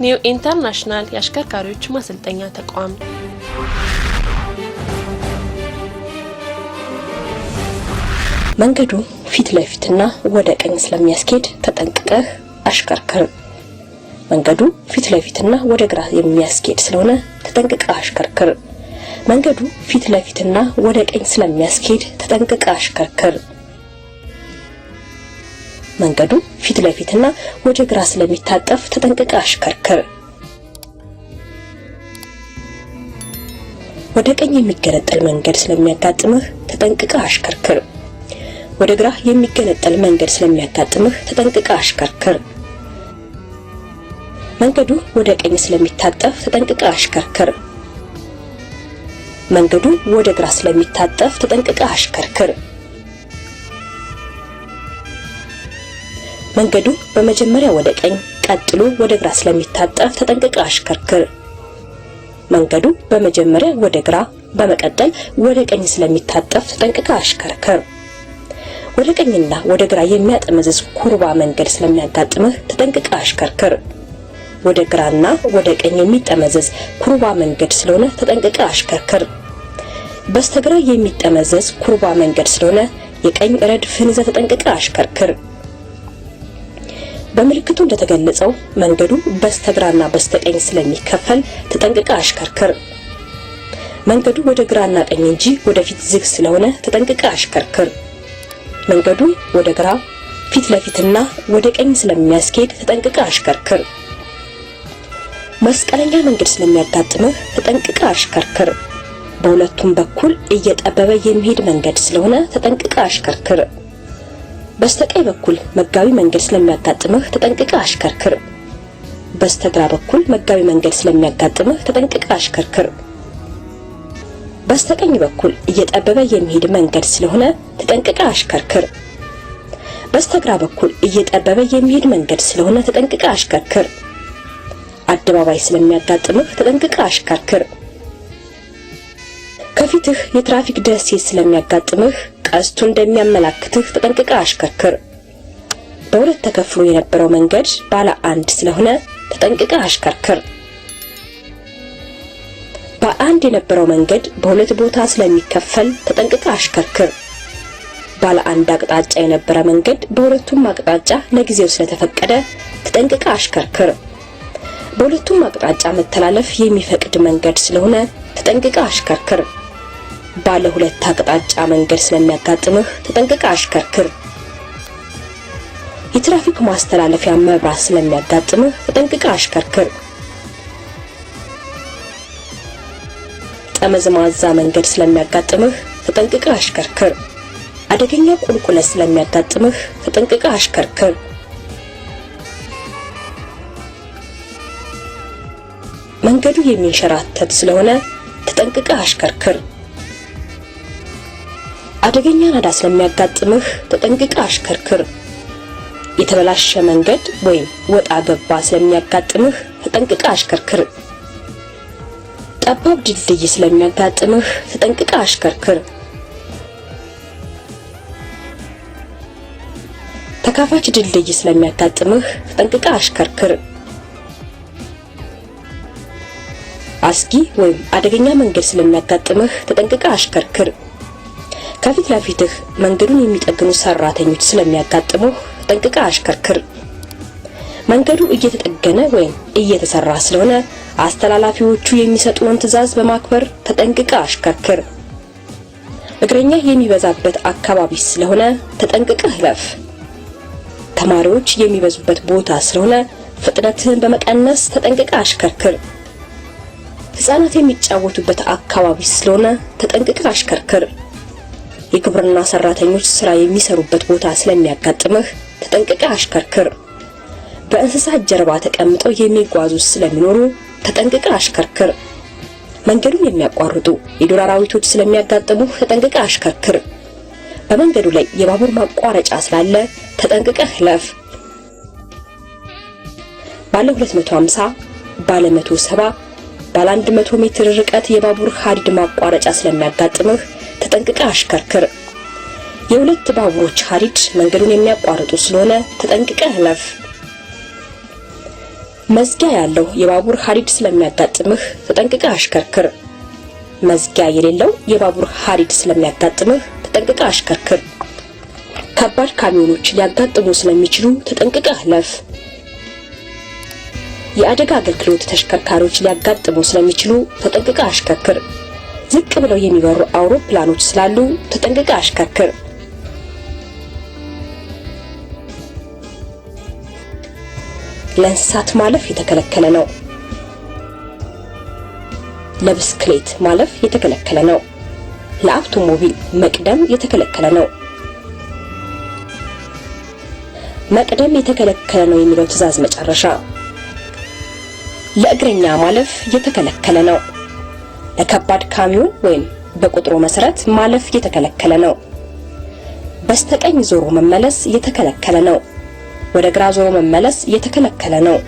ኒው ኢንተርናሽናል የአሽከርካሪዎች ማሰልጠኛ ተቋም። መንገዱ ፊት ለፊትና ወደ ቀኝ ስለሚያስኬድ ተጠንቅቀህ አሽከርክር። መንገዱ ፊት ለፊትና ወደ ግራ የሚያስኬድ ስለሆነ ተጠንቅቀህ አሽከርክር። መንገዱ ፊት ለፊትና ወደ ቀኝ ስለሚያስኬድ ተጠንቅቀህ አሽከርክር። መንገዱ ፊት ለፊትና ወደ ግራ ስለሚታጠፍ ተጠንቅቀህ አሽከርክር። ወደ ቀኝ የሚገነጠል መንገድ ስለሚያጋጥምህ ተጠንቅቀህ አሽከርክር። ወደ ግራ የሚገነጠል መንገድ ስለሚያጋጥምህ ተጠንቅቀህ አሽከርክር። መንገዱ ወደ ቀኝ ስለሚታጠፍ ተጠንቅቀህ አሽከርክር። መንገዱ ወደ ግራ ስለሚታጠፍ ተጠንቅቀህ አሽከርክር። መንገዱ በመጀመሪያ ወደ ቀኝ ቀጥሎ ወደ ግራ ስለሚታጠፍ ተጠንቅቀህ አሽከርክር። መንገዱ በመጀመሪያ ወደ ግራ በመቀጠል ወደ ቀኝ ስለሚታጠፍ ተጠንቅቀህ አሽከርክር። ወደ ቀኝና ወደ ግራ የሚያጠመዝዝ ኩርባ መንገድ ስለሚያጋጥምህ ተጠንቅቀህ አሽከርክር። ወደ ግራና ወደ ቀኝ የሚጠመዘዝ ኩርባ መንገድ ስለሆነ ተጠንቅቀህ አሽከርክር። በስተግራ የሚጠመዘዝ ኩርባ መንገድ ስለሆነ የቀኝ ረድፍን ይዘህ ተጠንቅቀህ አሽከርክር። በምልክቱ እንደተገለጸው መንገዱ በስተግራና በስተቀኝ ስለሚከፈል ተጠንቅቀህ አሽከርክር። መንገዱ ወደ ግራና ቀኝ እንጂ ወደፊት ዝግ ስለሆነ ተጠንቅቀህ አሽከርክር። መንገዱ ወደ ግራ ፊት ለፊትና ወደ ቀኝ ስለሚያስኬድ ተጠንቅቀህ አሽከርክር። መስቀለኛ መንገድ ስለሚያጋጥምህ ተጠንቅቀህ አሽከርክር። በሁለቱም በኩል እየጠበበ የሚሄድ መንገድ ስለሆነ ተጠንቅቀህ አሽከርክር። በስተቀኝ በኩል መጋቢ መንገድ ስለሚያጋጥምህ ተጠንቅቀህ አሽከርክር። በስተግራ በኩል መጋቢ መንገድ ስለሚያጋጥምህ ተጠንቅቀህ አሽከርክር። በስተቀኝ በኩል እየጠበበ የሚሄድ መንገድ ስለሆነ ተጠንቅቀህ አሽከርክር። በስተግራ በኩል እየጠበበ የሚሄድ መንገድ ስለሆነ ተጠንቅቀህ አሽከርክር። አደባባይ ስለሚያጋጥምህ ተጠንቅቀህ አሽከርክር። ከፊትህ የትራፊክ ደሴት ስለሚያጋጥምህ ቀስቱ እንደሚያመላክትህ ተጠንቅቀህ አሽከርክር። በሁለት ተከፍሎ የነበረው መንገድ ባለ አንድ ስለሆነ ተጠንቅቀህ አሽከርክር። በአንድ የነበረው መንገድ በሁለት ቦታ ስለሚከፈል ተጠንቅቀህ አሽከርክር። ባለ አንድ አቅጣጫ የነበረ መንገድ በሁለቱም አቅጣጫ ለጊዜው ስለተፈቀደ ተጠንቅቀህ አሽከርክር። በሁለቱም አቅጣጫ መተላለፍ የሚፈቅድ መንገድ ስለሆነ ተጠንቅቀህ አሽከርክር። ባለ ሁለት አቅጣጫ መንገድ ስለሚያጋጥምህ ተጠንቅቀህ አሽከርክር። የትራፊክ ማስተላለፊያ መብራት ስለሚያጋጥምህ ተጠንቅቀህ አሽከርክር። ጠመዝማዛ መንገድ ስለሚያጋጥምህ ተጠንቅቀህ አሽከርክር። አደገኛ ቁልቁለት ስለሚያጋጥምህ ተጠንቅቀህ አሽከርክር። መንገዱ የሚንሸራተት ስለሆነ ተጠንቅቀህ አሽከርክር። አደገኛ ናዳ ስለሚያጋጥምህ ተጠንቅቀህ አሽከርክር። የተበላሸ መንገድ ወይም ወጣ ገባ ስለሚያጋጥምህ ተጠንቅቀህ አሽከርክር። ጠባብ ድልድይ ስለሚያጋጥምህ ተጠንቅቀህ አሽከርክር። ተካፋች ድልድይ ስለሚያጋጥምህ ተጠንቅቀህ አሽከርክር። አስጊ ወይም አደገኛ መንገድ ስለሚያጋጥምህ ተጠንቅቀህ አሽከርክር። ከፊት ለፊትህ መንገዱን የሚጠግኑ ሰራተኞች ስለሚያጋጥሙህ ተጠንቅቀህ አሽከርክር። መንገዱ እየተጠገነ ወይም እየተሰራ ስለሆነ አስተላላፊዎቹ የሚሰጡን ትዕዛዝ በማክበር ተጠንቅቀህ አሽከርክር። እግረኛ የሚበዛበት አካባቢ ስለሆነ ተጠንቅቀህ እለፍ። ተማሪዎች የሚበዙበት ቦታ ስለሆነ ፍጥነትህን በመቀነስ ተጠንቅቀህ አሽከርክር። ህፃናት የሚጫወቱበት አካባቢ ስለሆነ ተጠንቅቀህ አሽከርክር። የግብርና ሰራተኞች ስራ የሚሰሩበት ቦታ ስለሚያጋጥምህ ተጠንቅቀህ አሽከርክር። በእንስሳት ጀርባ ተቀምጠው የሚጓዙ ስለሚኖሩ ተጠንቅቀህ አሽከርክር። መንገዱን የሚያቋርጡ የዱር አራዊቶች ስለሚያጋጥሙህ ተጠንቅቀህ አሽከርክር። በመንገዱ ላይ የባቡር ማቋረጫ ስላለ ተጠንቅቀህ እለፍ። ባለ 250 ባለ 170 ባለ 100 ሜትር ርቀት የባቡር ሐዲድ ማቋረጫ ስለሚያጋጥምህ ተጠንቅቀህ አሽከርክር። የሁለት ባቡሮች ሐዲድ መንገዱን የሚያቋርጡ ስለሆነ ተጠንቅቀህ እለፍ። መዝጊያ ያለው የባቡር ሐዲድ ስለሚያጋጥምህ ተጠንቅቀህ አሽከርክር። መዝጊያ የሌለው የባቡር ሐዲድ ስለሚያጋጥምህ ተጠንቅቀህ አሽከርክር። ከባድ ካሚዮኖች ሊያጋጥሙ ስለሚችሉ ተጠንቅቀህ ለፍ። የአደጋ አገልግሎት ተሽከርካሪዎች ሊያጋጥሙ ስለሚችሉ ተጠንቅቀህ አሽከርክር። ዝቅ ብለው የሚበሩ አውሮፕላኖች ስላሉ ተጠንቅቀህ አሽከርክር። ለእንስሳት ማለፍ የተከለከለ ነው። ለብስክሌት ማለፍ የተከለከለ ነው። ለአውቶሞቢል መቅደም የተከለከለ ነው። መቅደም የተከለከለ ነው የሚለው ትዕዛዝ መጨረሻ። ለእግረኛ ማለፍ የተከለከለ ነው። ለከባድ ካሚዮን ወይም በቁጥሩ መሰረት ማለፍ የተከለከለ ነው። በስተቀኝ ዞሮ መመለስ የተከለከለ ነው። ወደ ግራ ዞሮ መመለስ የተከለከለ ነው።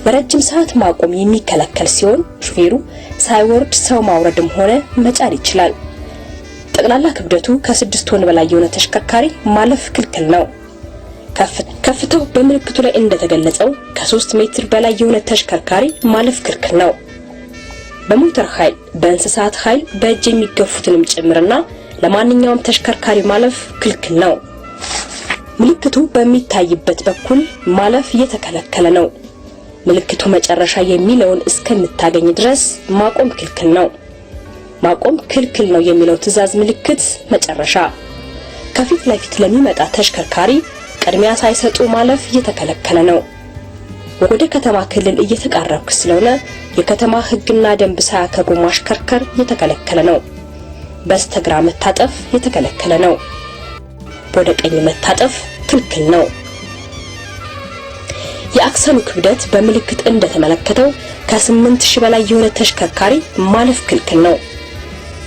ለረጅም ሰዓት ማቆም የሚከለከል ሲሆን ሹፌሩ ሳይወርድ ሰው ማውረድም ሆነ መጫን ይችላል። ጠቅላላ ክብደቱ ከ6 ቶን በላይ የሆነ ተሽከርካሪ ማለፍ ክልክል ነው። ከፍታው በምልክቱ ላይ እንደተገለጸው ከ3 ሜትር በላይ የሆነ ተሽከርካሪ ማለፍ ክልክል ነው። በሞተር ኃይል፣ በእንስሳት ኃይል፣ በእጅ የሚገፉትንም ጭምርና ለማንኛውም ተሽከርካሪ ማለፍ ክልክል ነው። ምልክቱ በሚታይበት በኩል ማለፍ የተከለከለ ነው። ምልክቱ መጨረሻ የሚለውን እስከምታገኝ ድረስ ማቆም ክልክል ነው። ማቆም ክልክል ነው የሚለው ትዕዛዝ ምልክት መጨረሻ። ከፊት ለፊት ለሚመጣ ተሽከርካሪ ቅድሚያ ሳይሰጡ ማለፍ የተከለከለ ነው። ወደ ከተማ ክልል እየተቃረብክ ስለሆነ የከተማ ሕግና ደንብ ሳያከብሩ ማሽከርከር የተከለከለ ነው። በስተግራ መታጠፍ የተከለከለ ነው። ወደ ቀኝ መታጠፍ ክልክል ነው። የአክሰሉ ክብደት በምልክት እንደተመለከተው ከ8000 በላይ የሆነ ተሽከርካሪ ማለፍ ክልክል ነው።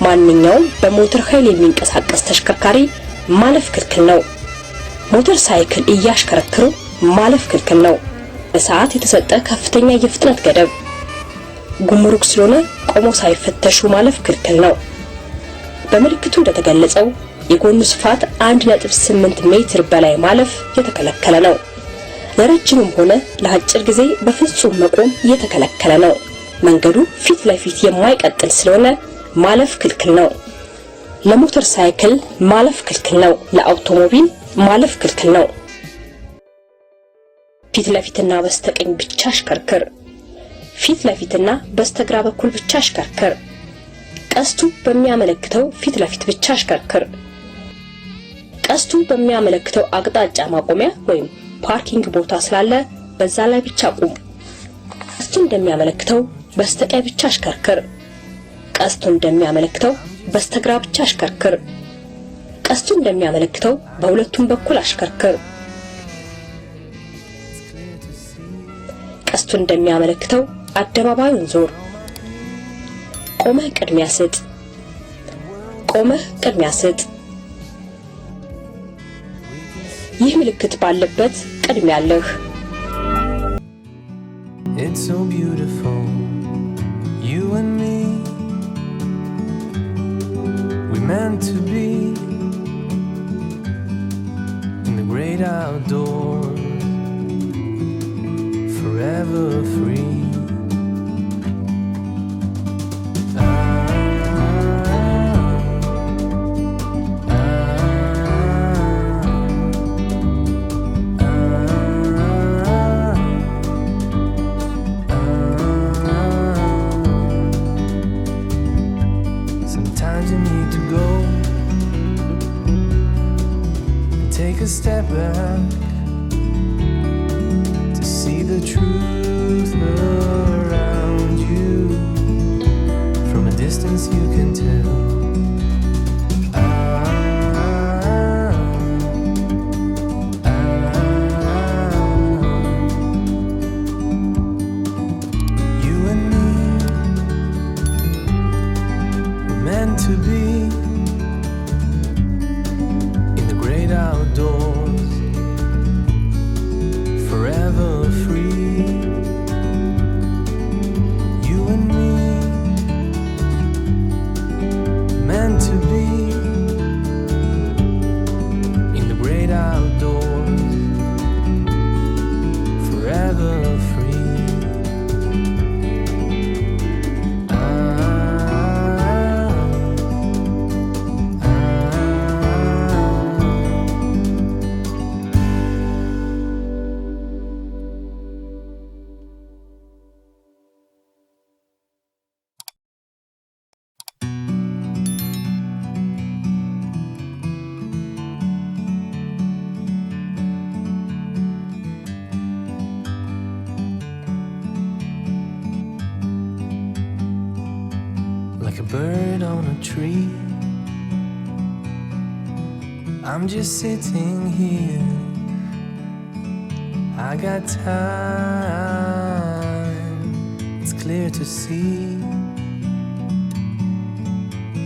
ማንኛውም በሞተር ኃይል የሚንቀሳቀስ ተሽከርካሪ ማለፍ ክልክል ነው። ሞተር ሳይክል እያሽከረከሩ ማለፍ ክልክል ነው። በሰዓት የተሰጠ ከፍተኛ የፍጥነት ገደብ። ጉምሩክ ስለሆነ ቆሞ ሳይፈተሹ ማለፍ ክልክል ነው። በምልክቱ እንደተገለጸው የጎኑ ስፋት 1.8 ሜትር በላይ ማለፍ የተከለከለ ነው። ለረጅምም ሆነ ለአጭር ጊዜ በፍጹም መቆም የተከለከለ ነው። መንገዱ ፊት ለፊት የማይቀጥል ስለሆነ ማለፍ ክልክል ነው። ለሞተር ሳይክል ማለፍ ክልክል ነው። ለአውቶሞቢል ማለፍ ክልክል ነው። ፊት ለፊትና በስተቀኝ ብቻ አሽከርክር። ፊት ለፊትና በስተግራ በኩል ብቻ አሽከርክር። ቀስቱ በሚያመለክተው ፊት ለፊት ብቻ አሽከርክር። ቀስቱ በሚያመለክተው አቅጣጫ ማቆሚያ ወይም ፓርኪንግ ቦታ ስላለ በዛ ላይ ብቻ ቁም። ቀስቱ እንደሚያመለክተው በስተቀኝ ብቻ አሽከርክር። ቀስቱ እንደሚያመለክተው በስተግራ ብቻ አሽከርክር። ቀስቱ እንደሚያመለክተው በሁለቱም በኩል አሽከርክር። ቀስቱ እንደሚያመለክተው አደባባዩን ዞር። ቆመህ ቅድሚያ ስጥ። ቆመህ ቅድሚያ ስጥ። ይህ ምልክት ባለበት ቅድሚያ አለህ። It's so beautiful, you and me. We meant to be in the great outdoors, forever free. A step back to see the truth around you. From a distance you can tell. You and me were meant to be outdoors, forever free. You and me bird on a tree. I'm just sitting here. I got time. It's clear to see.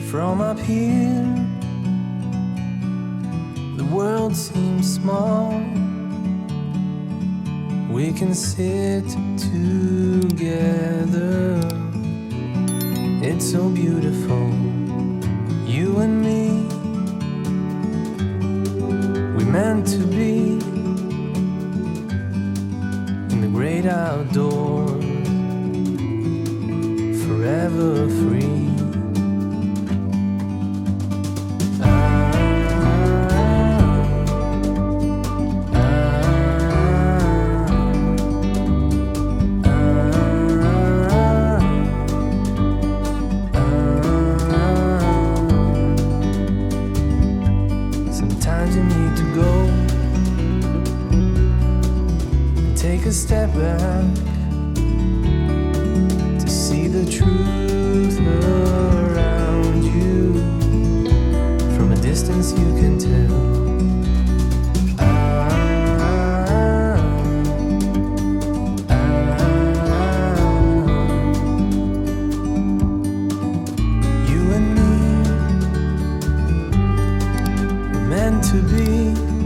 From up here, the world seems small. We can sit together. It's so beautiful, you and me. We meant to be in the great outdoors, forever free. A step back to see the truth around you. From a distance you can tell. You and me were meant to be.